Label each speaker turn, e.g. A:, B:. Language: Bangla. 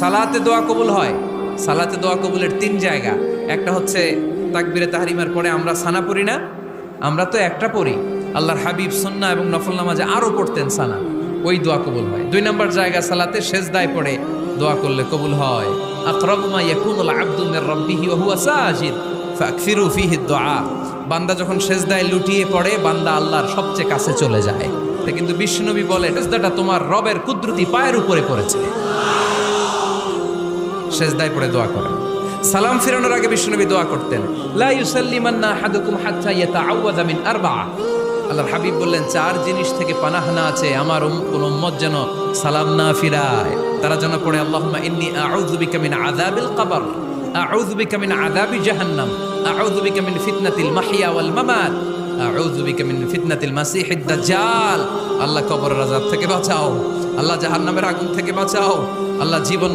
A: সালাতে দোয়া কবুল হয়। সালাতে দোয়া কবুলের তিন জায়গা। একটা হচ্ছে তাকবীরে তাহরিমার পরে আমরা সানা পড়ি না, আমরা তো একটা পড়ি। আল্লাহর হাবিব সুন্নাহ এবং নফল নামাজে আরো পড়তেন সানা, ওই দোয়া কবুল হয়। দুই নম্বর জায়গা সালাতে সেজদায় পড়ে দোয়া করলে কবুল হয়। আকরাবু মা ইয়াকুনুল আবদু মির রাব্বিহি ওয়া হুয়া সাজিদ ফাকসিরু ফীহি দুআ। বান্দা যখন সেজদায় লুটিয়ে পড়ে, বান্দা আল্লাহর সবচেয়ে কাছে চলে যায়। কিন্তু বিশ্বনবী বলে, সেজদাটা তোমার রবের কুদরতি পায়ের উপরে পড়েছে। সেজদায় পড়ে দোয়া করেন। সালাম ফিরানোর আগে বিশ্বনবী দোয়া করতেন, লা ইউসাল্লিমান্না আহাদুকুম হাত্তা ইয়াতাআওয়াযা মিন আরবা'a। আল্লাহর হাবিব বললেন, চার জিনিস থেকে পানাহ না আছে আমার কোন উম্মত যেন সালাম না ফিরায়। তারা যেন পড়ে, আল্লাহুম্মা ইন্নী আউযু বিকা মিন আযাবিল কবর, আউযু বিকা মিন আযাবি জাহান্নাম, আউযু বিকা মিন ফিতনাতিল মাহইয়া ওয়াল মামাত, আউযু বিকা মিন ফিতনাতিল মাসিহিদ দাজ্জাল। আল্লাহ কবরের আযাব থেকে বাঁচাও, আল্লাহ জাহান্নামের আগুন থেকে বাঁচাও, আল্লাহ জীবন